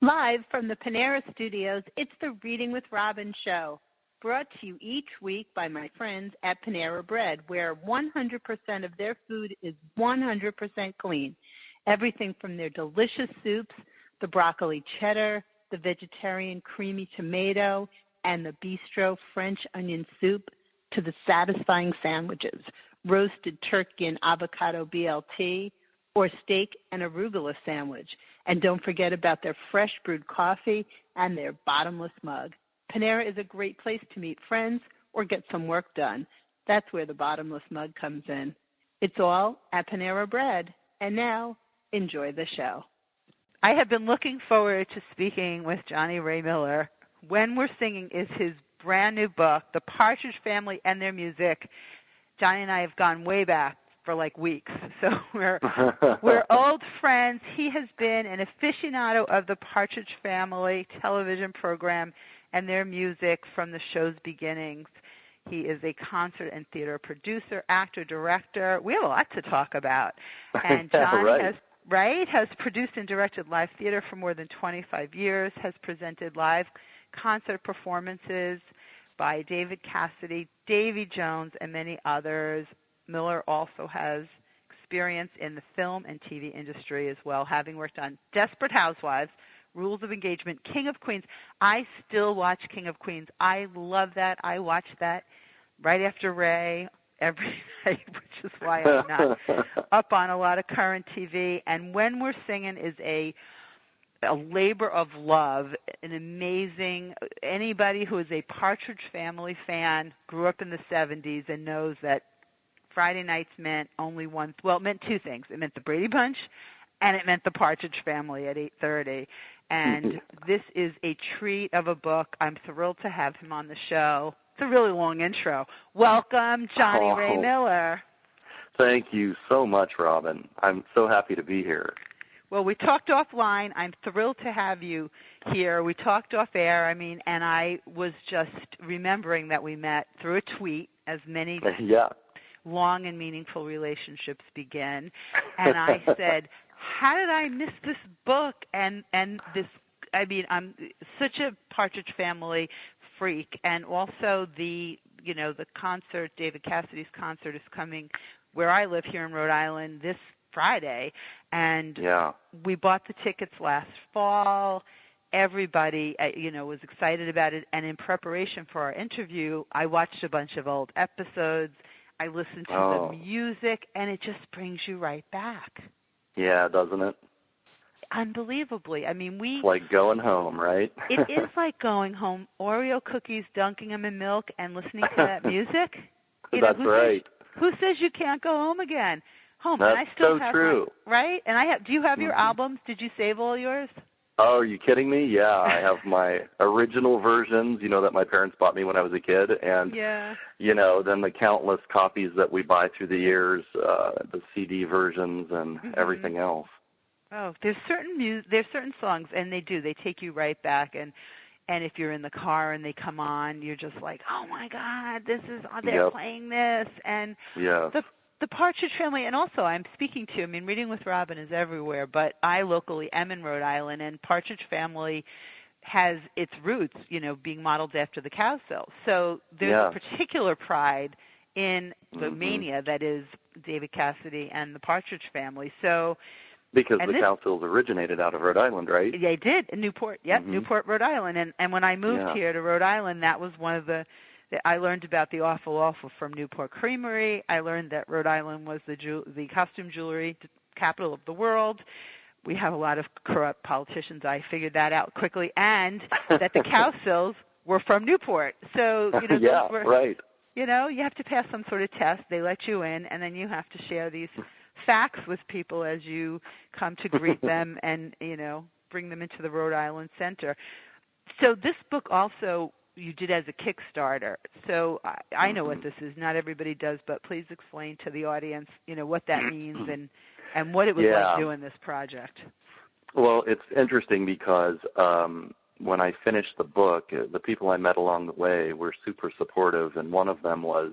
Live from the Panera Studios, it's the Reading with Robin show, brought to you each week by my friends at Panera Bread, where 100% of their food is 100% clean. Everything from their delicious soups, the broccoli cheddar, the vegetarian creamy tomato, and the bistro French onion soup, to the satisfying sandwiches, roasted turkey and avocado BLT, or steak and arugula sandwich. And don't forget about their fresh brewed coffee and their bottomless mug. Panera is a great place to meet friends or get some work done. That's where the bottomless mug comes in. It's all at Panera Bread. And now, enjoy the show. I have been looking forward to speaking with Johnny Ray Miller. When We're Singing is his brand new book, The Partridge Family and Their Music. Johnny and I have gone way back for like weeks, so we're old friends. He has been an aficionado of the Partridge Family television program and their music from the show's beginnings. He is a concert and theater producer, actor, director. We have a lot to talk about. And Johnny has produced and directed live theater for more than 25 years, has presented live concert performances by David Cassidy, Davy Jones, and many others. Miller also has experience in the film and TV industry as well, having worked on Desperate Housewives, Rules of Engagement, King of Queens. I still watch King of Queens. I love that. I watch that right after Ray every day, which is why I'm not up on a lot of current TV. And When We're Singing is a labor of love, an amazing, anybody who is a Partridge Family fan, grew up in the 70s and knows that Friday nights meant only one, well, it meant two things. It meant the Brady Bunch, and it meant the Partridge Family at 8:30. And this is a treat of a book. I'm thrilled to have him on the show. It's a really long intro. Welcome, Johnny Ray Miller. Thank you so much, Robin. I'm so happy to be here. Well, we talked offline. I'm thrilled to have you here. We talked off air, and I was just remembering that we met through a tweet, as many long and meaningful relationships begin. And I said, how did I miss this book? And this, I'm such a Partridge Family freak. And also the concert, David Cassidy's concert, is coming where I live here in Rhode Island this Friday. And we bought the tickets last fall. Everybody, was excited about it. And in preparation for our interview, I watched a bunch of old episodes. I listened to the music, and it just brings you right back. Yeah, doesn't it? Unbelievably. It's like going home, right? It is like going home. Oreo cookies, dunking them in milk, and listening to that music. That's right. Who says you can't go home again? Home. That's and I still so have true. Right? And do you have your albums? Did you save all yours? Oh, are you kidding me? Yeah, I have my original versions, that my parents bought me when I was a kid, and then the countless copies that we buy through the years, the CD versions and everything else. Oh, there's certain songs, and they take you right back, and if you're in the car and they come on, you're just like, oh my God, they're playing this, and the Partridge Family, and also I'm speaking to, Reading with Robin is everywhere, but I locally am in Rhode Island, and Partridge Family has its roots, being modeled after the Cowsills. So there's a particular pride in the mania that is David Cassidy and the Partridge Family. So because the Cowsills originated out of Rhode Island, right? They did, in Newport, Newport, Rhode Island. And when I moved here to Rhode Island, that was one of I learned about the Awful Awful from Newport Creamery. I learned that Rhode Island was the costume jewelry capital of the world. We have a lot of corrupt politicians. I figured that out quickly. And that the Cowsills were from Newport. So, right. You have to pass some sort of test. They let you in, and then you have to share these facts with people as you come to greet them and, bring them into the Rhode Island Center. So this book also you did as a Kickstarter. So I know what this is. Not everybody does, but please explain to the audience, what that means and what it was like doing this project. Well, it's interesting because when I finished the book, the people I met along the way were super supportive, and one of them was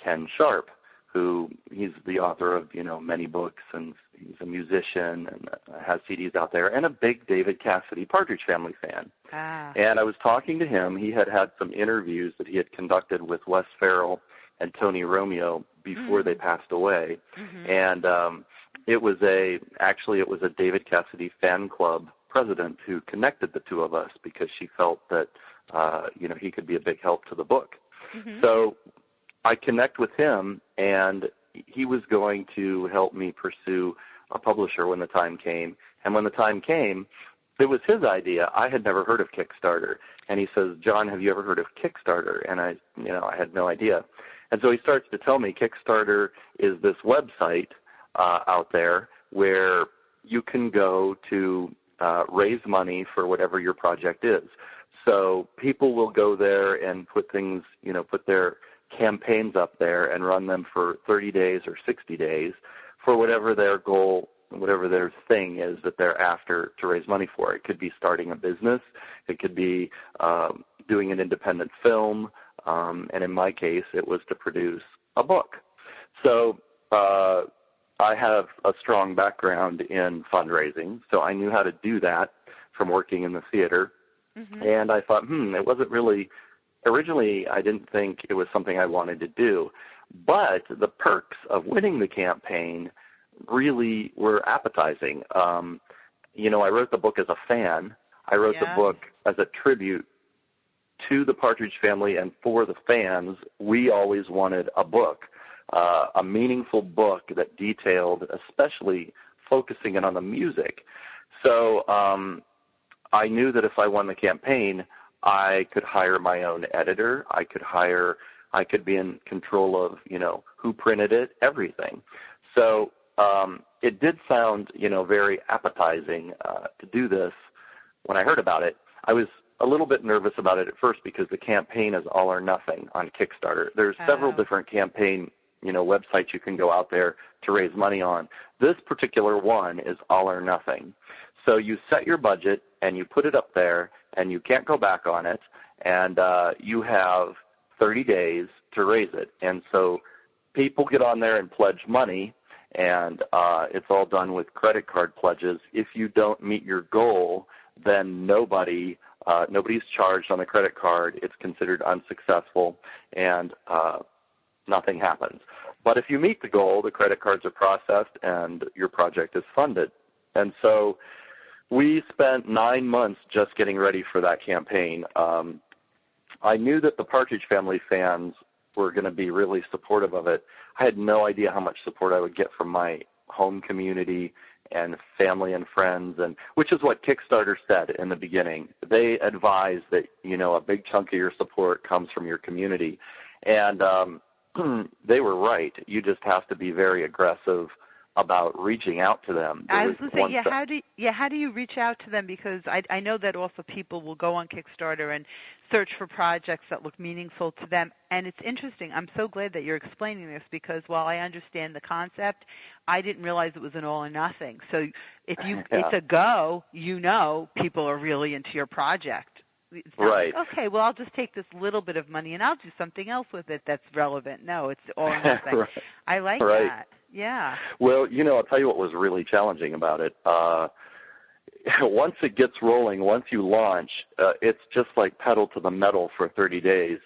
Ken Sharp, he's the author of, many books, and he's a musician and has CDs out there, and a big David Cassidy Partridge Family fan. And I was talking to him. He had some interviews that he had conducted with Wes Farrell and Tony Romeo before they passed away. And it was a David Cassidy fan club president who connected the two of us because she felt that, he could be a big help to the book. So I connect with him, and he was going to help me pursue a publisher when the time came. And when the time came, it was his idea. I had never heard of Kickstarter. And he says, John, have you ever heard of Kickstarter? And I had no idea. And so he starts to tell me Kickstarter is this website out there where you can go to raise money for whatever your project is. So people will go there and put things, put their campaigns up there and run them for 30 days or 60 days for whatever their goal, whatever their thing is that they're after to raise money for. It could be starting a business. It could be doing an independent film. And in my case, it was to produce a book. So I have a strong background in fundraising, so I knew how to do that from working in the theater. And I thought, it wasn't really, originally I didn't think it was something I wanted to do. But the perks of winning the campaign really were appetizing. I wrote the book as a fan. I wrote the book as a tribute to the Partridge Family and for the fans. We always wanted a book, a meaningful book that detailed, especially focusing in on the music. So I knew that if I won the campaign, I could hire my own editor. I could be in control of, who printed it, everything. So it did sound, very appetizing to do this. When I heard about it, I was a little bit nervous about it at first because the campaign is all or nothing on Kickstarter. There's several different campaign, websites you can go out there to raise money on. This particular one is all or nothing. So you set your budget and you put it up there and you can't go back on it, and you have 30 days to raise it. And so people get on there and pledge money, and it's all done with credit card pledges. If you don't meet your goal, then nobody's charged on the credit card. It's considered unsuccessful, and nothing happens. But if you meet the goal, the credit cards are processed and your project is funded. And so we spent 9 months just getting ready for that campaign. I knew that the Partridge Family fans were going to be really supportive of it. I had no idea how much support I would get from my home community and family and friends, and which is what Kickstarter said in the beginning. They advise that, a big chunk of your support comes from your community. And they were right. You just have to be very aggressive about reaching out to them. I was going to say, how do you reach out to them? Because I know that also people will go on Kickstarter and search for projects that look meaningful to them. And it's interesting. I'm so glad that you're explaining this, because while I understand the concept, I didn't realize it was an all or nothing. So if it's a go, people are really into your project. It's not right. Like, okay, well, I'll just take this little bit of money and I'll do something else with it that's relevant. No, it's all or nothing. Right. I like right. that. Yeah. Well, I'll tell you what was really challenging about it. Once it gets rolling, once you launch, it's just like pedal to the metal for 30 days.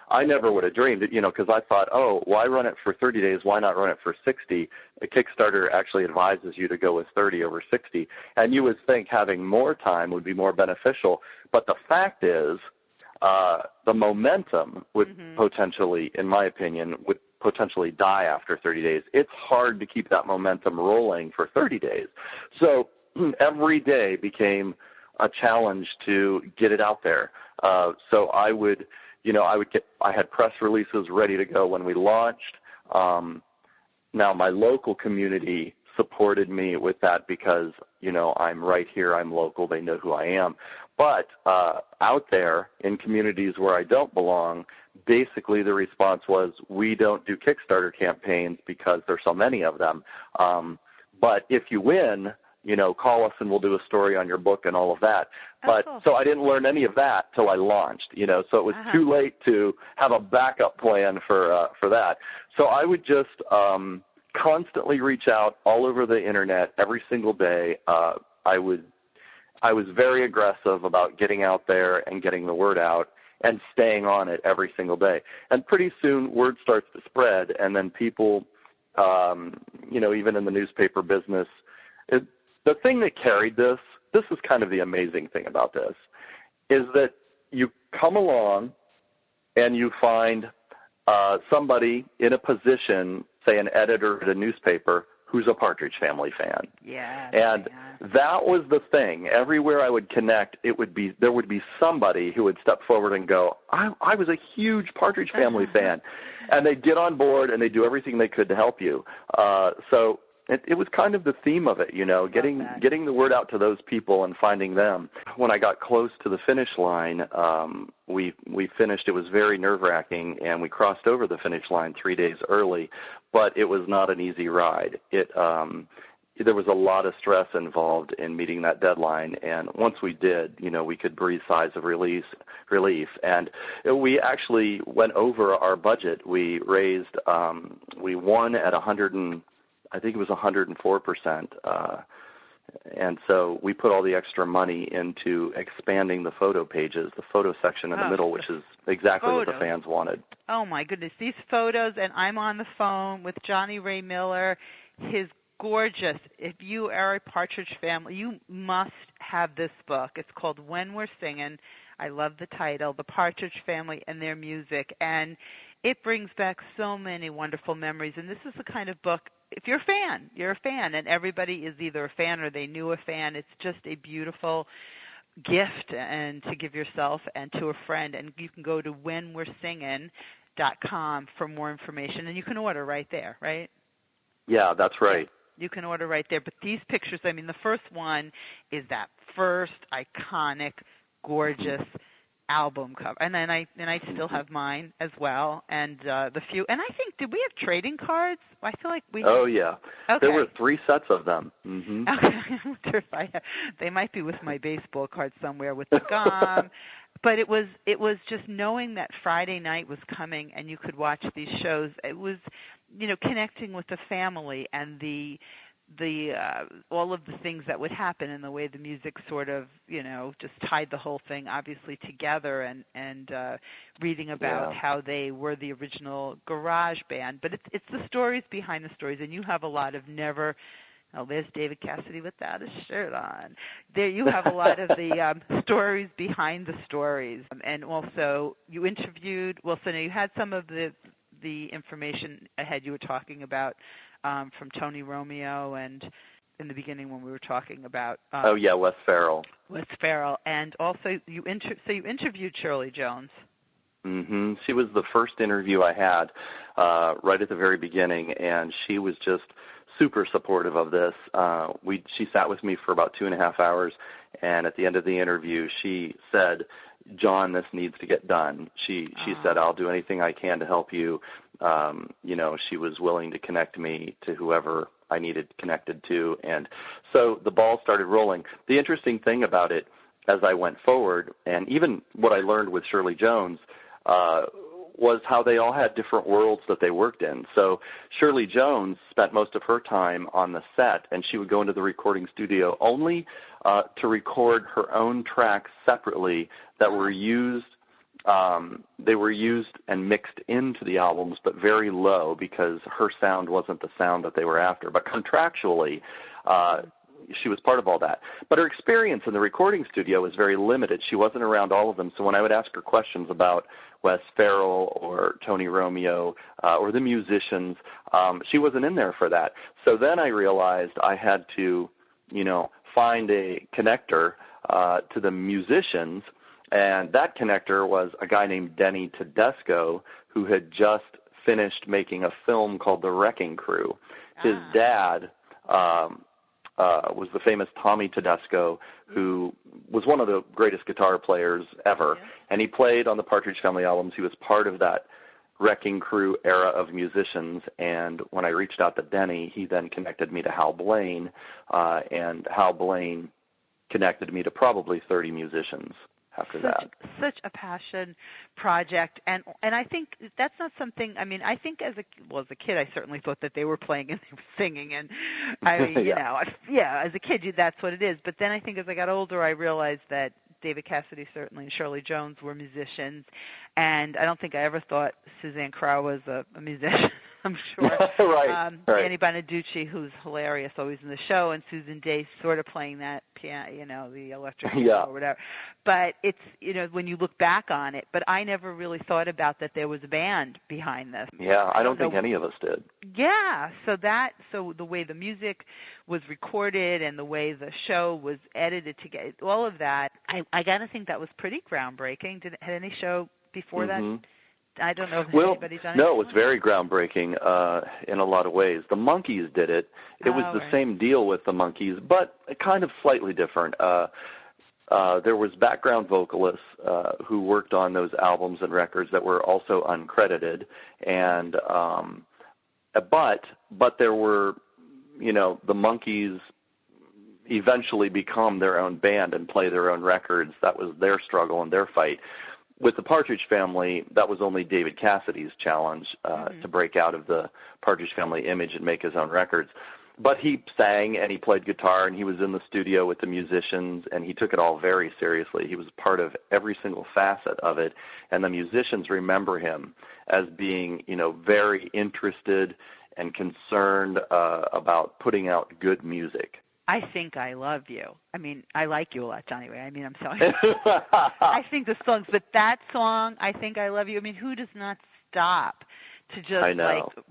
I never would have dreamed it, because I thought, why run it for 30 days? Why not run it for 60? A Kickstarter actually advises you to go with 30 over 60. And you would think having more time would be more beneficial. But the fact is, the momentum would potentially, in my opinion, would potentially die after 30 days. It's hard to keep that momentum rolling for 30 days. So every day became a challenge to get it out there. So I had press releases ready to go when we launched. Now my local community supported me with that because, I'm right here, I'm local, they know who I am. But out there in communities where I don't belong, basically the response was, we don't do Kickstarter campaigns because there's so many of them. But if you win, call us and we'll do a story on your book and all of that. But cool. So I didn't learn any of that till I launched, so it was too late to have a backup plan for that. So I would just constantly reach out all over the internet every single day. I was very aggressive about getting out there and getting the word out and staying on it every single day. And pretty soon word starts to spread, and then people, even in the newspaper business, the thing that carried this is kind of the amazing thing about this, is that you come along and you find somebody in a position, say an editor at a newspaper, who's a Partridge Family fan. Yeah. And that was the thing. Everywhere I would connect, there would be somebody who would step forward and go, I was a huge Partridge Family fan. And they'd get on board and they'd do everything they could to help you. So it was kind of the theme of it, getting the word out to those people and finding them. When I got close to the finish line, we finished. It was very nerve-wracking, and we crossed over the finish line 3 days early, but it was not an easy ride. There was a lot of stress involved in meeting that deadline, and once we did, we could breathe sighs of relief. And we actually went over our budget. We raised, we won at 104%. And so we put all the extra money into expanding the photo pages, the photo section in the middle, which is exactly what the fans wanted. Oh, my goodness. These photos, and I'm on the phone with Johnny Ray Miller. His gorgeous. If you are a Partridge Family, you must have this book. It's called When We're Singin'. I love the title, The Partridge Family and Their Music. And it brings back so many wonderful memories. And this is the kind of book, if you're a fan, you're a fan. And everybody is either a fan or they knew a fan. It's just a beautiful gift and to give yourself and to a friend. And you can go to whenwe'resingin.com for more information. And you can order right there, right? Yeah, that's right. You can order right there. But these pictures, the first one is that first iconic, gorgeous album cover, and then I still have mine as well, and the few. And I think, did we have trading cards? I feel like we. Oh yeah. Okay. There were 3 sets of them. Mm-hmm. Okay. I wonder if they might be with my baseball cards somewhere with the gum. But it was just knowing that Friday night was coming and you could watch these shows. It was, connecting with the family and the all of the things that would happen and the way the music sort of, just tied the whole thing obviously together, and reading about how they were the original garage band. But it's the stories behind the stories, and you have a lot of there's David Cassidy without a shirt on. There you have a lot of the stories behind the stories. And also you interviewed, so now you had some of the information ahead you were talking about from Tony Romeo, and in the beginning when we were talking about Wes Farrell. And also you interviewed Shirley Jones. Mm-hmm. She was the first interview I had right at the very beginning, and she was just super supportive of this. She sat with me for about 2.5 hours, and at the end of the interview, she said, "John, this needs to get done." She said, "I'll do anything I can to help you." She was willing to connect me to whoever I needed connected to, and so the ball started rolling. The interesting thing about it, as I went forward, and even what I learned with Shirley Jones, was how they all had different worlds that they worked in. So Shirley Jones spent most of her time on the set, and she would go into the recording studio only to record her own tracks separately that were used. They were used and mixed into the albums, but very low, because her sound wasn't the sound that they were after. But contractually, she was part of all that. But her experience in the recording studio was very limited. She wasn't around all of them. So when I would ask her questions about Wes Farrell or Tony Romeo or the musicians, she wasn't in there for that. So then I realized I had to, find a connector to the musicians, and that connector was a guy named Denny Tedesco, who had just finished making a film called The Wrecking Crew. His dad was the famous Tommy Tedesco, who was one of the greatest guitar players ever, and he played on the Partridge Family albums. He was part of that Wrecking Crew era of musicians, and when I reached out to Denny, he then connected me to Hal Blaine, and Hal Blaine connected me to probably 30 musicians after that. Such a passion project, and I think that's not something. I mean, I think as a kid, I certainly thought that they were playing and they were singing, and as a kid, that's what it is. But then I think as I got older, I realized that David Cassidy certainly and Shirley Jones were musicians, and I don't think I ever thought Suzanne Crowe was a musician. I'm sure. Right. Danny Bonaducci, who's hilarious, always in the show, and Susan Day sort of playing that piano, the electric piano or whatever. But it's, when you look back on it, but I never really thought about that there was a band behind this. Yeah, I don't think any of us did. Yeah, so the way the music was recorded and the way the show was edited together, all of that, I got to think that was pretty groundbreaking. Had any show before that? I don't know if anybody's done it. No, it was very groundbreaking in a lot of ways. The Monkees did it. It was the same deal with the Monkees, but kind of slightly different. There was background vocalists who worked on those albums and records that were also uncredited, and but there were, the Monkees eventually become their own band and play their own records. That was their struggle and their fight. With the Partridge Family, that was only David Cassidy's challenge to break out of the Partridge Family image and make his own records. But he sang and he played guitar and he was in the studio with the musicians and he took it all very seriously. He was part of every single facet of it, and the musicians remember him as being, very interested and concerned about putting out good music. I think I love you. I mean, I like you a lot, Johnny Ray. I mean, I'm sorry. I think the songs, but that song, I think I love you. I mean, who does not stop to just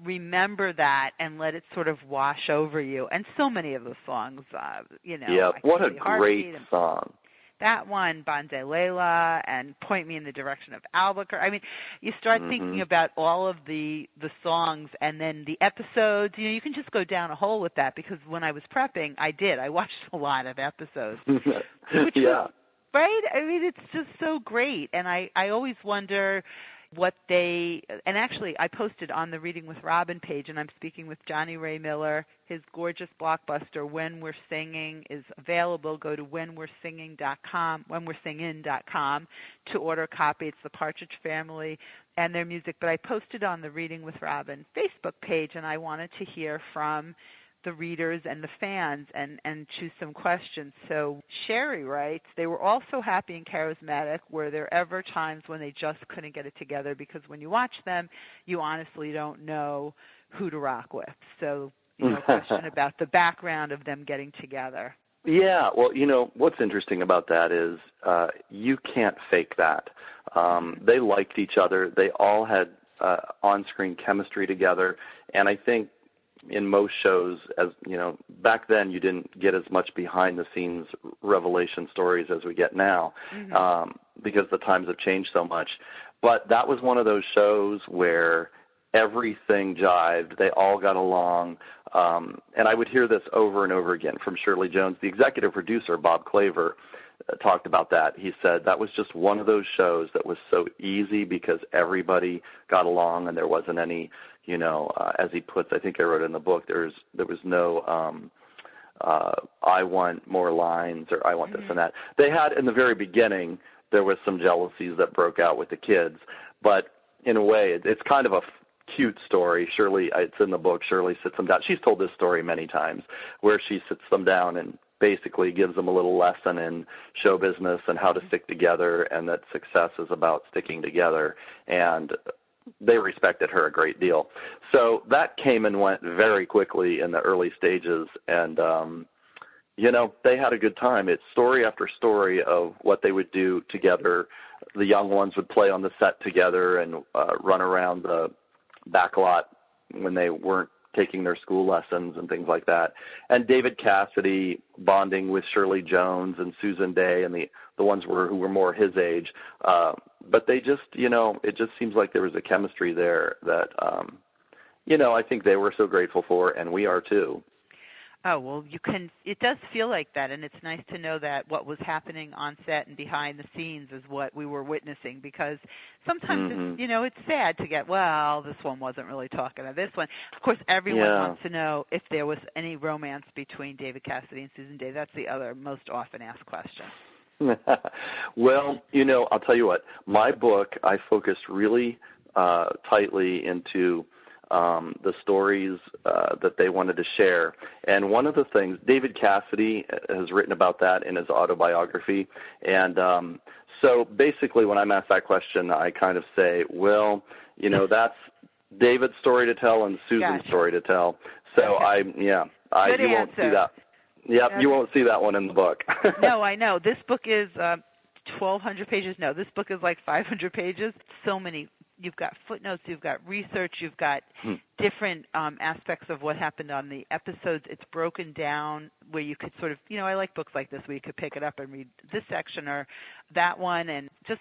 remember that and let it sort of wash over you? And so many of the songs, Yeah, what a great song. That one, Bonde Layla, and Point Me in the Direction of Albuquerque. I mean, you start thinking about all of the songs and then the episodes. You can just go down a hole with that, because when I was prepping, I watched a lot of episodes. Which was, right? I mean, it's just so great. And I always wonder and actually I posted on the Reading with Robin page, and I'm speaking with Johnny Ray Miller. His gorgeous blockbuster, When We're Singing, is available. Go to whenwe'resinging.com to order a copy. It's the Partridge Family and their music. But I posted on the Reading with Robin Facebook page, and I wanted to hear from the readers and the fans and choose some questions. So Sherry writes, they were all so happy and charismatic. Were there ever times when they just couldn't get it together? Because when you watch them, you honestly don't know who to rock with. So, a question about the background of them getting together. Yeah, well, what's interesting about that is you can't fake that. They liked each other. They all had on-screen chemistry together, and I think in most shows, as back then you didn't get as much behind-the-scenes revelation stories as we get now, because the times have changed so much. But that was one of those shows where everything jived. They all got along. And I would hear this over and over again from Shirley Jones. The executive producer, Bob Claver, talked about that. He said that was just one of those shows that was so easy because everybody got along and there wasn't any, as he puts, I think I wrote it in the book, there was no I want more lines or I want this and that. They had, in the very beginning, there was some jealousies that broke out with the kids, but in a way, it's kind of a cute story. Shirley, it's in the book, Shirley sits them down. She's told this story many times, where she sits them down and basically gives them a little lesson in show business and how to stick together, and that success is about sticking together. And they respected her a great deal. So that came and went very quickly in the early stages, and they had a good time. It's story after story of what they would do together. The young ones would play on the set together and run around the back lot when they weren't taking their school lessons and things like that. And David Cassidy bonding with Shirley Jones and Susan Day and the ones who were more his age. But they just, it just seems like there was a chemistry there that, I think they were so grateful for, and we are too. Oh, well, it does feel like that, and it's nice to know that what was happening on set and behind the scenes is what we were witnessing, because sometimes it's sad to get, well, this one wasn't really talking to this one. Of course, everyone wants to know if there was any romance between David Cassidy and Susan Day. That's the other most often asked question. Well, I'll tell you what, my book, I focused really tightly into the stories that they wanted to share. And one of the things, David Cassidy has written about that in his autobiography. And so basically when I'm asked that question, I kind of say, well, that's David's story to tell and Susan's story to tell. So you won't see that. Yeah, you won't see that one in the book. No, I know. This book is 1,200 pages. No, this book is like 500 pages. So many. You've got footnotes, you've got research, you've got different aspects of what happened on the episodes. It's broken down where you could sort of, I like books like this where you could pick it up and read this section or that one. And there's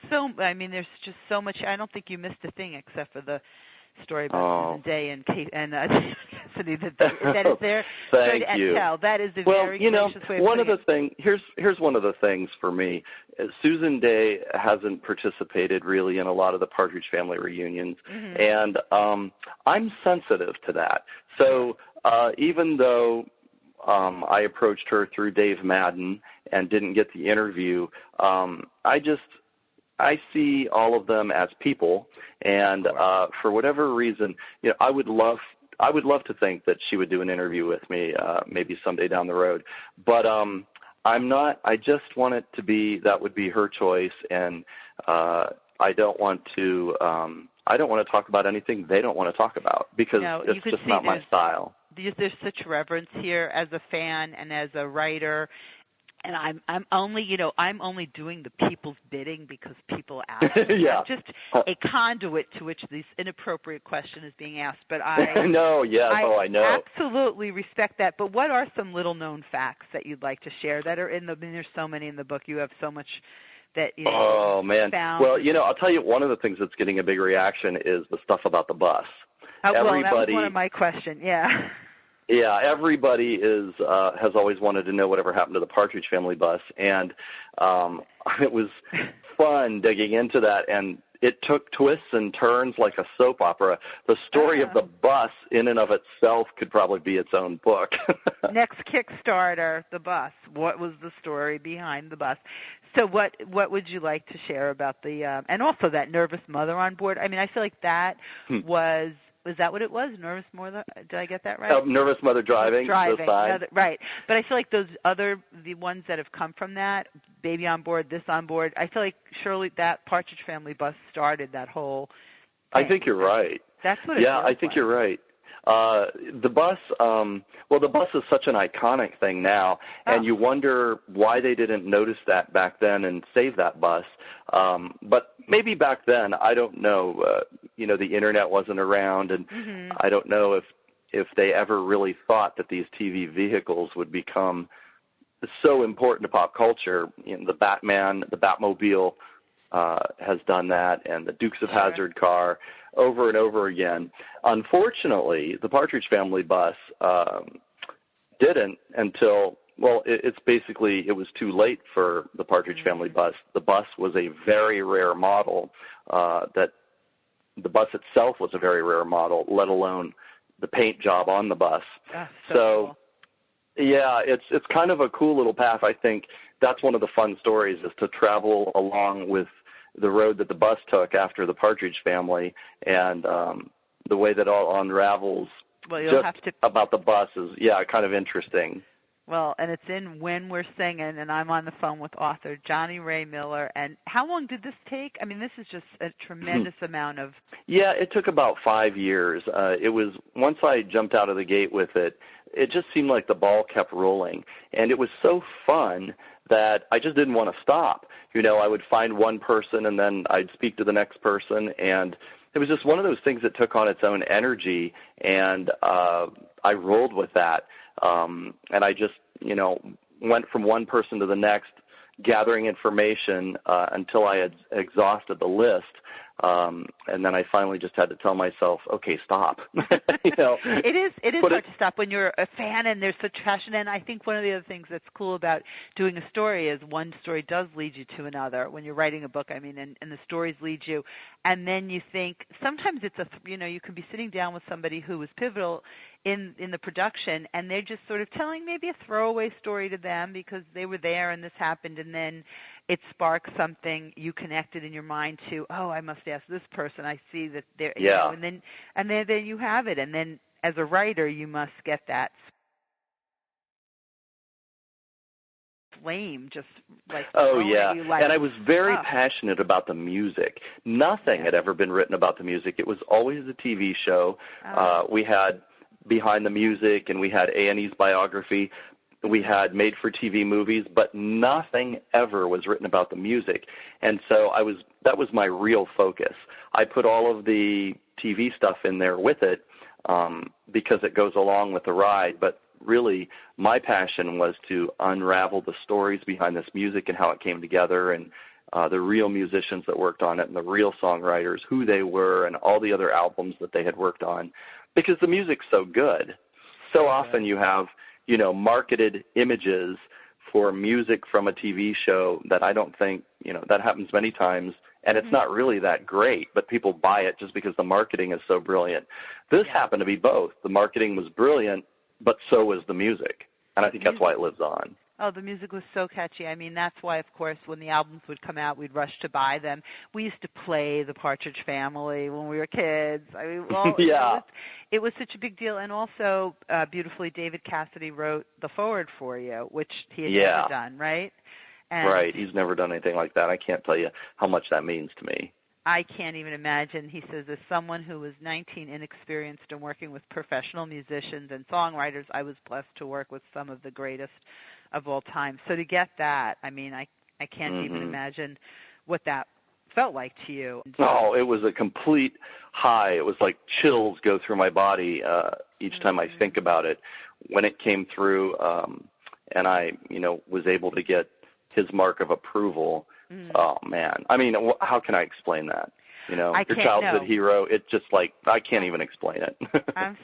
just so much. I don't think you missed a thing except for the story about Susan Day and Cassidy that is there. Thank you. Tell. That is a very gracious way of one of the things. Here's one of the things for me. Susan Day hasn't participated really in a lot of the Partridge Family reunions, and I'm sensitive to that. So even though I approached her through Dave Madden and didn't get the interview, I see all of them as people, and for whatever reason, I would love to think that she would do an interview with me, maybe someday down the road. But I'm not. I just want it to be that would be her choice, and I don't want to. I don't want to talk about anything they don't want to talk about because it's just not my style. There's such reverence here as a fan and as a writer. And I'm only doing the people's bidding because people ask. I'm just a conduit to which this inappropriate question is being asked. But I know, I know. Absolutely respect that. But what are some little known facts that you'd like to share that are in the? I mean, there's so many in the book. You have so much that Oh man. Found. Well, I'll tell you, one of the things that's getting a big reaction is the stuff about the bus. Well, that was one of my questions. Yeah. Yeah, everybody has always wanted to know whatever happened to the Partridge Family bus, and it was fun digging into that, and it took twists and turns like a soap opera. The story of the bus in and of itself could probably be its own book. Next Kickstarter, the bus. What was the story behind the bus? So what would you like to share about the and also that nervous mother on board? I mean, I feel like that was that what it was? Nervous mother? Did I get that right? Nervous mother driving. Right. But I feel like the ones that have come from that, baby on board, this on board, I feel like surely that Partridge Family bus started that whole thing. I think you're right. That's what it feels I think you're right. The bus, the bus is such an iconic thing now, and you wonder why they didn't notice that back then and save that bus. But maybe back then, I don't know, the internet wasn't around, and I don't know if they ever really thought that these TV vehicles would become so important to pop culture. The Batman, the Batmobile has done that, and the Dukes of Hazzard car over and over again. Unfortunately, the Partridge Family bus didn't until, it was too late for the Partridge Family bus. The bus was a very rare model, the bus itself was a very rare model, let alone the paint job on the bus. So cool. Yeah, it's kind of a cool little path. I think that's one of the fun stories, is to travel along with the road that the bus took after the Partridge Family, and the way that all unravels about the bus is, kind of interesting. Well, and it's in When We're Singin', and I'm on the phone with author Johnny Ray Miller. And how long did this take? I mean, this is just a tremendous amount of... Yeah, it took about 5 years. It was, once I jumped out of the gate with it, it just seemed like the ball kept rolling. And it was so fun that I just didn't want to stop. I would find one person, and then I'd speak to the next person, and it was just one of those things that took on its own energy, and I rolled with that. And I just, went from one person to the next, gathering information until I had exhausted the list. And then I finally just had to tell myself, okay, stop. It is hard to stop when you're a fan and there's such passion. And I think one of the other things that's cool about doing a story is one story does lead you to another. When you're writing a book, and the stories lead you. And then you think, sometimes it's you can be sitting down with somebody who was pivotal in the production, and they're just sort of telling maybe a throwaway story to them because they were there and this happened, and then it sparks something you connected in your mind to, oh, I must ask this person. I see that they're, and then you have it. And then as a writer, you must get that flame, just like, oh yeah, you like, and I was very passionate about the music. Nothing had ever been written about the music. It was always a TV show. We had Behind the Music, and we had A&E's biography. We had made-for-TV movies, but nothing ever was written about the music. And so that was my real focus. I put all of the TV stuff in there with it because it goes along with the ride, but really my passion was to unravel the stories behind this music and how it came together, and the real musicians that worked on it, and the real songwriters, who they were, and all the other albums that they had worked on, because the music's so good. So often you have, marketed images for music from a TV show that I don't think, that happens many times, and it's not really that great, but people buy it just because the marketing is so brilliant. This happened to be both. The marketing was brilliant, but so was the music, and I think that's why it lives on. Oh, the music was so catchy. That's why, of course, when the albums would come out, we'd rush to buy them. We used to play the Partridge Family when we were kids. It was such a big deal. And also, beautifully, David Cassidy wrote the foreword for you, which he had never done, right? Right. He's never done anything like that. I can't tell you how much that means to me. I can't even imagine. He says, as someone who was 19, inexperienced in working with professional musicians and songwriters, I was blessed to work with some of the greatest of all time. So to get that, I can't even imagine what that felt like to you. Oh, it was a complete high. It was like chills go through my body each time I think about it. When it came through and I, was able to get his mark of approval, oh, man. How can I explain that? Your childhood hero, it's just like, I can't even explain it. I'm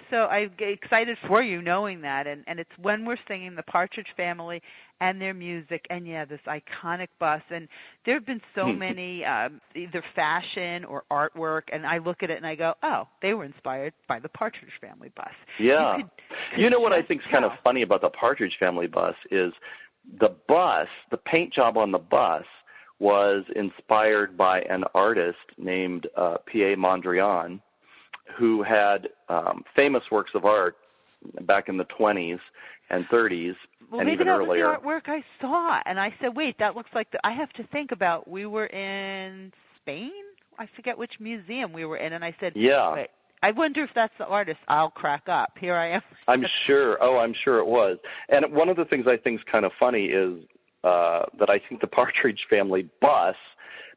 excited for you knowing that. And it's when we're singing the Partridge Family and their music, and this iconic bus. And there have been so many, either fashion or artwork, and I look at it and I go, oh, they were inspired by the Partridge Family bus. Yeah. What I think is kind of funny about the Partridge Family bus is the paint job on the bus was inspired by an artist named P.A. Mondrian, who had famous works of art back in the 20s and 30s, and even earlier. Well, maybe that was the artwork I saw, and I said, wait, that looks like I have to think about, we were in Spain? I forget which museum we were in, and I said, wait, I wonder if that's the artist. I'll crack up. Here I am. I'm sure. Oh, I'm sure it was. And one of the things I think is kind of funny is that I think the Partridge Family bus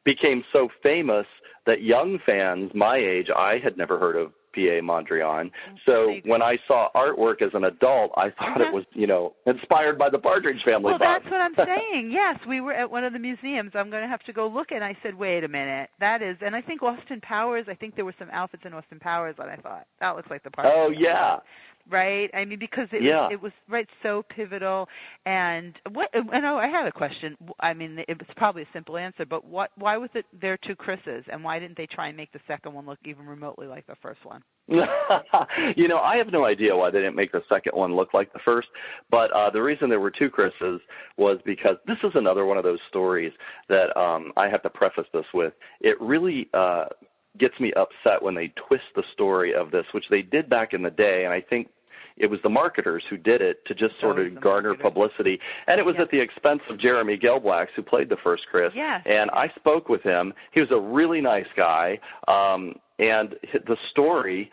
became so famous that young fans my age, I had never heard of P.A. Mondrian. So when I saw artwork as an adult, I thought it was, inspired by the Partridge Family bus. Well, that's what I'm saying. Yes, we were at one of the museums. I'm going to have to go look, and I said, wait a minute. That is, and I think Austin Powers, there were some outfits in Austin Powers that I thought, that looks like the Partridge Family. Oh, yeah. Right? Because it was right, so pivotal. And I had a question. It was probably a simple answer, but why was it there are two Chris's, and why didn't they try and make the second one look even remotely like the first one? I have no idea why they didn't make the second one look like the first, but the reason there were two Chris's was because this is another one of those stories that I have to preface this with. It really gets me upset when they twist the story of this, which they did back in the day, and I think it was the marketers who did it to just sort of garner publicity. And it was at the expense of Jeremy Gelblax, who played the first Chris. Yes. And I spoke with him. He was a really nice guy. And the story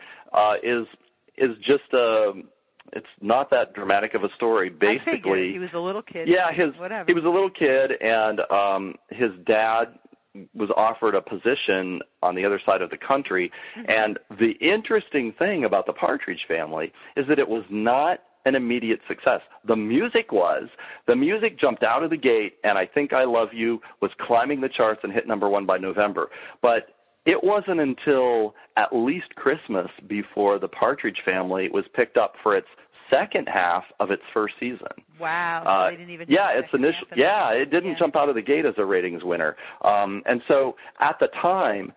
is just it's not that dramatic of a story. Basically, he was a little kid. Yeah, he was a little kid, and his dad was offered a position on the other side of the country. And the interesting thing about the Partridge Family is that it was not an immediate success. The music was. The music jumped out of the gate, and I Think I Love You was climbing the charts and hit number one by November. But it wasn't until at least Christmas before the Partridge Family was picked up for its second half of its first season. Wow. So they didn't even it didn't jump out of the gate as a ratings winner. And so at the time,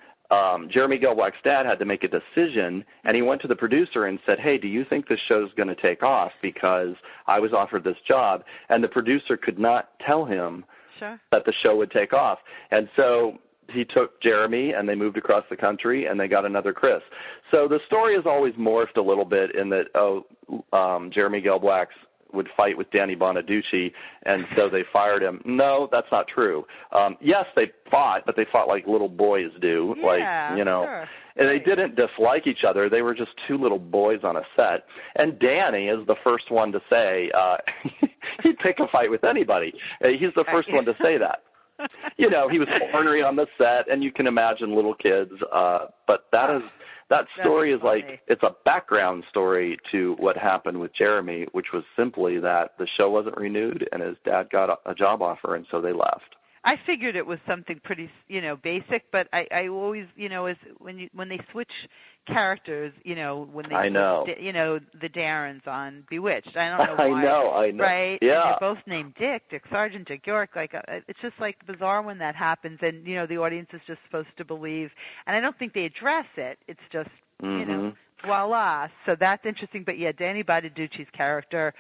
Jeremy Gelblack's dad had to make a decision, and he went to the producer and said, hey, do you think this show's going to take off? Because I was offered this job. And the producer could not tell him that the show would take off. And so he took Jeremy, and they moved across the country, and they got another Chris. So the story has always morphed a little bit in that, Jeremy Gelblack would fight with Danny Bonaducci, and so they fired him. No, that's not true. Yes, they fought, but they fought like little boys do. And they didn't dislike each other. They were just two little boys on a set. And Danny is the first one to say he'd pick a fight with anybody. He's the first one to say that. He was ornery on the set, and you can imagine little kids. But that story is like, it's a background story to what happened with Jeremy, which was simply that the show wasn't renewed, and his dad got a job offer, and so they left. I figured it was something pretty, basic, but I always, is when they switch characters, when they, the Darrens on Bewitched. I don't know why. I know. Right? Yeah. And they're both named Dick Sargent, Dick York. It's just bizarre when that happens, and the audience is just supposed to believe. And I don't think they address it. It's just, voila. So that's interesting. But yeah, Danny Bonaducci's character.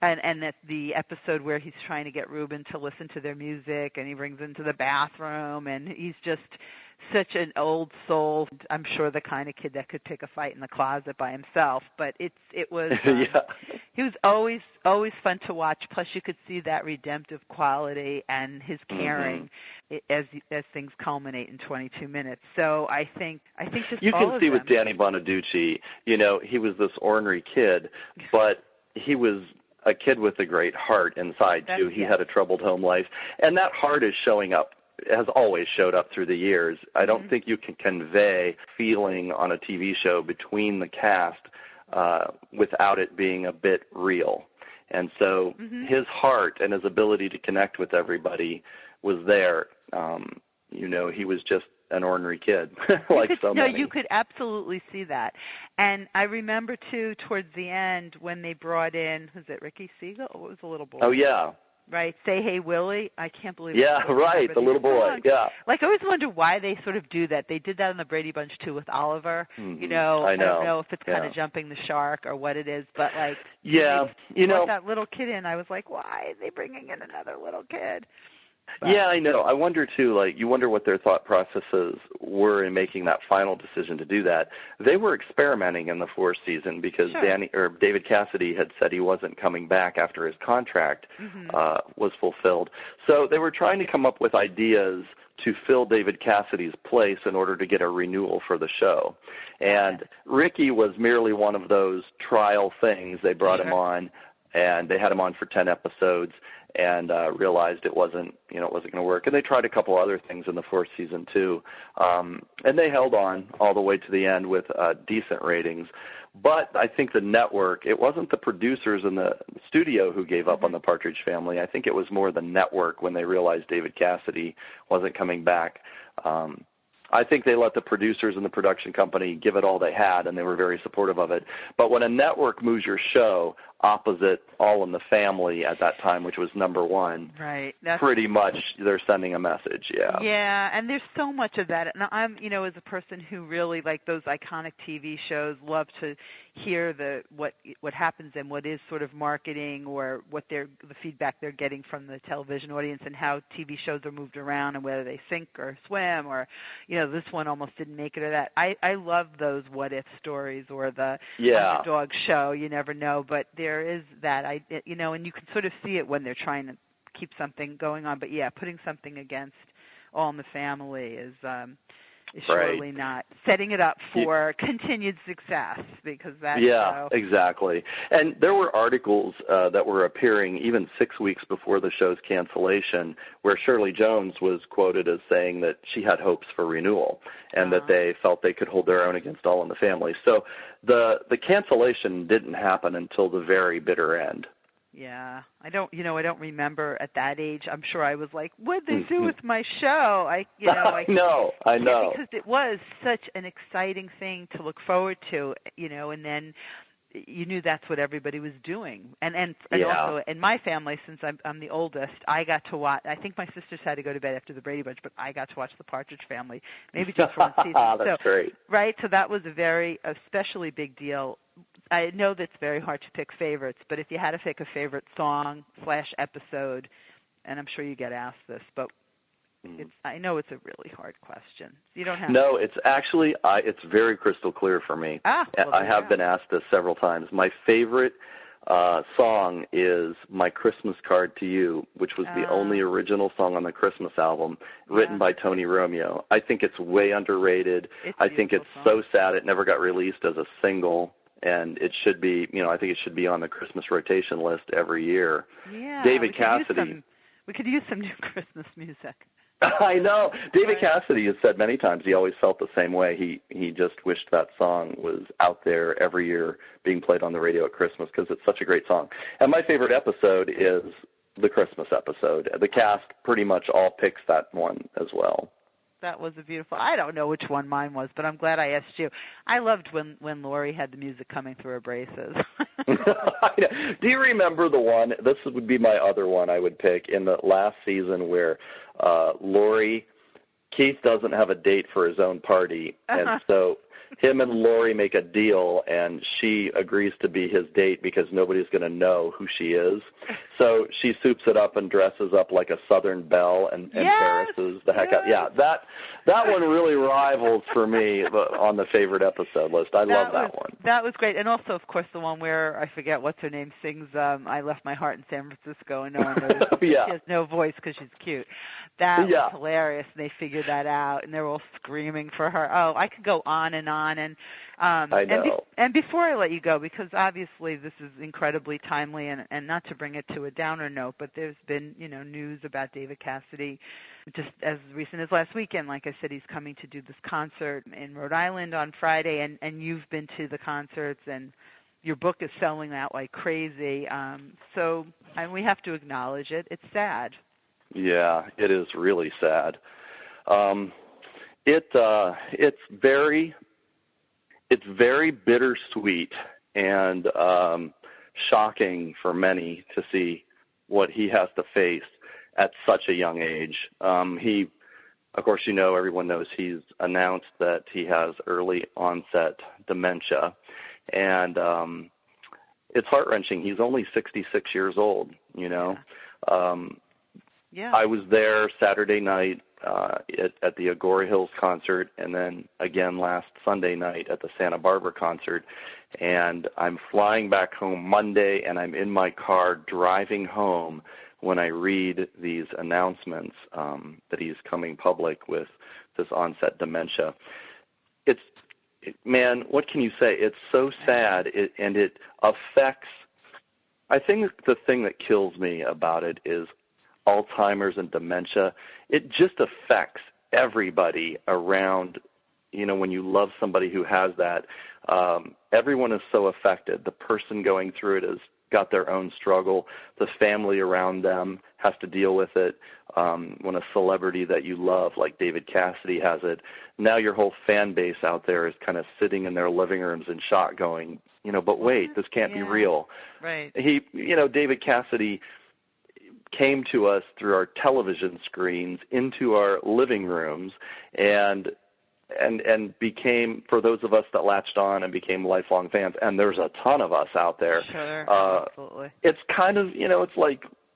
And that the episode where he's trying to get Ruben to listen to their music, and he brings him to the bathroom, and he's just such an old soul. I'm sure the kind of kid that could pick a fight in the closet by himself. But it was he was always fun to watch. Plus, you could see that redemptive quality and his caring as things culminate in 22 minutes. So I think just you all can see with Danny Bonaducci, he was this ornery kid, but he was a kid with a great heart inside, too. He had a troubled home life. And that heart is showing up, has always showed up through the years. I don't think you can convey feeling on a TV show between the cast without it being a bit real. And so his heart and his ability to connect with everybody was there. He was just an ornery kid, many. You could absolutely see that. And I remember, too, towards the end when they brought in, was it Ricky Siegel? Or what was the little boy? Oh, yeah. Right, Say Hey Willie. I can't believe it. Yeah, right, the little boy, yeah. I always wonder why they sort of do that. They did that in the Brady Bunch, too, with Oliver. I don't know if it's kind of jumping the shark or what it is, but, that little kid in, I was like, why are they bringing in another little kid? But. Yeah, I know. I wonder, too, you wonder what their thought processes were in making that final decision to do that. They were experimenting in the fourth season because David Cassidy had said he wasn't coming back after his contract was fulfilled. So they were trying to come up with ideas to fill David Cassidy's place in order to get a renewal for the show. And Ricky was merely one of those trial things. They brought him on, and they had him on for 10 episodes. And realized it wasn't going to work. And they tried a couple other things in the fourth season too, and they held on all the way to the end with decent ratings. But I think the network, it wasn't the producers in the studio who gave up on the Partridge Family. I think it was more the network when they realized David Cassidy wasn't coming back. I think they let the producers and the production company give it all they had, and they were very supportive of it. But when a network moves your show opposite All in the Family at that time, which was number one, that's pretty much they're sending a message, Yeah, and there's so much of that. And I'm, as a person who really, like those iconic TV shows, love to hear what happens and what is sort of marketing or what the feedback they're getting from the television audience and how TV shows are moved around and whether they sink or swim or, this one almost didn't make it or that. I love those what-if stories or the underdog show. You never know, but there is that, and you can sort of see it when they're trying to keep something going on. But, putting something against All in the Family is surely not setting it up for continued success because that's exactly. And there were articles that were appearing even 6 weeks before the show's cancellation where Shirley Jones was quoted as saying that she had hopes for renewal and that they felt they could hold their own against All in the Family. So the cancellation didn't happen until the very bitter end. Yeah, I don't remember at that age. I'm sure I was like, "What'd they do with my show?" I know, because it was such an exciting thing to look forward to, and then you knew that's what everybody was doing, and also in my family, since I'm the oldest, I got to watch. I think my sisters had to go to bed after the Brady Bunch, but I got to watch the Partridge Family, maybe just for one season. That's great, right? So that was a especially big deal. I know that's very hard to pick favorites, but if you had to pick a favorite song / episode, and I'm sure you get asked this, but I know it's a really hard question. You don't have. No, it's actually it's very crystal clear for me. I have been asked this several times. My favorite song is "My Christmas Card to You," which was the only original song on the Christmas album, written by Tony Romeo. I think it's way underrated. I think it's so sad it never got released as a single. And it should be, I think it should be on the Christmas rotation list every year. Yeah, David Cassidy. We could use some new Christmas music. I know. David Cassidy has said many times he always felt the same way. He just wished that song was out there every year being played on the radio at Christmas because it's such a great song. And my favorite episode is the Christmas episode. The cast pretty much all picks that one as well. That was a beautiful. I don't know which one mine was, but I'm glad I asked you. I loved when Lori had the music coming through her braces. Do you remember the one? This would be my other one I would pick in the last season where Keith doesn't have a date for his own party, and so him and Lori make a deal, and she agrees to be his date because nobody's going to know who she is. So she soups it up and dresses up like a Southern belle and terraces the heck out. Yeah, that one really rivals for me on the favorite episode list. I love that one. That was great. And also, of course, the one where, I forget what's her name, sings I Left My Heart in San Francisco and no one knows. She has no voice because she's cute. That was hilarious. And they figured that out, and they're all screaming for her. Oh, I could go on and on. And I know. And before I let you go, because obviously this is incredibly timely, and not to bring it to a downer note, but there's been news about David Cassidy just as recent as last weekend. Like I said, he's coming to do this concert in Rhode Island on Friday, and you've been to the concerts, and your book is selling out like crazy. So we have to acknowledge it. It's sad. Yeah, it is really sad. It's very bittersweet and shocking for many to see what he has to face at such a young age. He, of course, everyone knows he's announced that he has early onset dementia, and it's heart-wrenching. He's only 66 years old, I was there Saturday night at the Agora Hills concert, and then again last Sunday night at the Santa Barbara concert. And I'm flying back home Monday, and I'm in my car driving home when I read these announcements that he's coming public with this onset dementia. Man, what can you say? It's so sad, and it affects. I think the thing that kills me about it is Alzheimer's and dementia. It just affects everybody around. When you love somebody who has that, everyone is so affected. The person going through it has got their own struggle. The family around them has to deal with it. When a celebrity that you love, like David Cassidy, has it, now your whole fan base out there is kind of sitting in their living rooms in shock going, but wait, this can't be real. Right. David Cassidy came to us through our television screens into our living rooms and became, for those of us that latched on and became lifelong fans, and there's a ton of us out there. Sure, absolutely. It's kind of,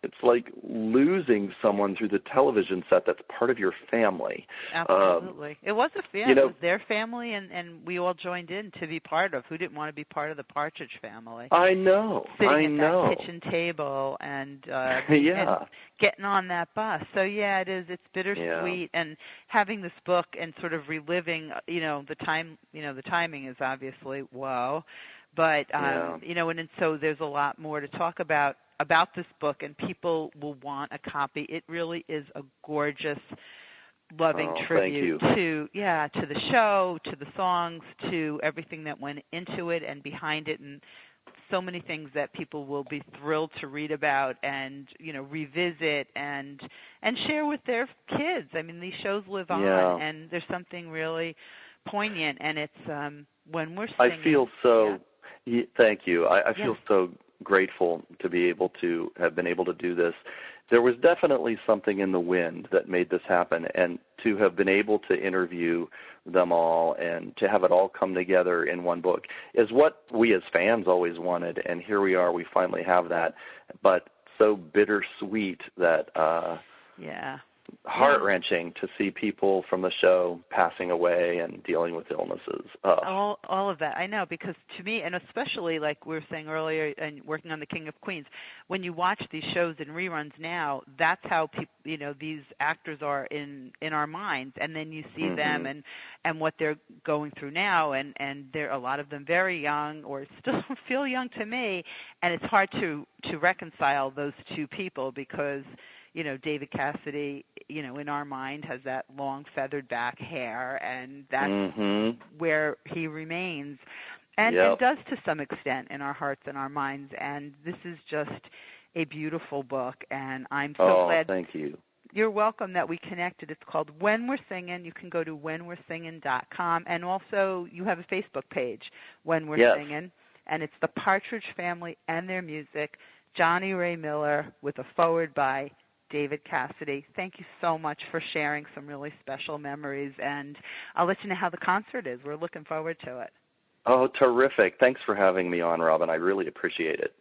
it's like losing someone through the television set that's part of your family. Absolutely. It was a family. It was their family, and we all joined in to be part of. Who didn't want to be part of the Partridge family? I know. Sitting at that kitchen table and and getting on that bus. So it is. It's bittersweet, and having this book and sort of reliving, the time. The timing is obviously wow, but and so there's a lot more to talk about this book, and people will want a copy. It really is a gorgeous, loving tribute to the show, to the songs, to everything that went into it and behind it, and so many things that people will be thrilled to read about and, revisit and share with their kids. I mean, these shows live on, and there's something really poignant, and it's When We're Singin'. I feel so. Yeah. Thank you. I feel so grateful to be able to have been able to do this. There was definitely something in the wind that made this happen, and to have been able to interview them all and to have it all come together in one book is what we as fans always wanted, and here we are, we finally have that, but so bittersweet that heart-wrenching to see people from the show passing away and dealing with illnesses. All of that, I know, because to me, and especially like we were saying earlier, and working on The King of Queens, when you watch these shows in reruns now, that's how people, these actors are in our minds, and then you see them and what they're going through now, and they're a lot of them very young or still feel young to me, and it's hard to reconcile those two people because David Cassidy, in our mind has that long feathered back hair, and that's where he remains, and does to some extent in our hearts and our minds. And this is just a beautiful book, and I'm so glad. Thank you. You're welcome that we connected. It's called When We're Singin'. You can go to whenwe'resingin.com, and also you have a Facebook page, When We're Singin', and it's the Partridge Family and their music, Johnny Ray Miller, with a foreword by David Cassidy. Thank you so much for sharing some really special memories, and I'll let you know how the concert is. We're looking forward to it. Oh, terrific. Thanks for having me on, Robin. I really appreciate it.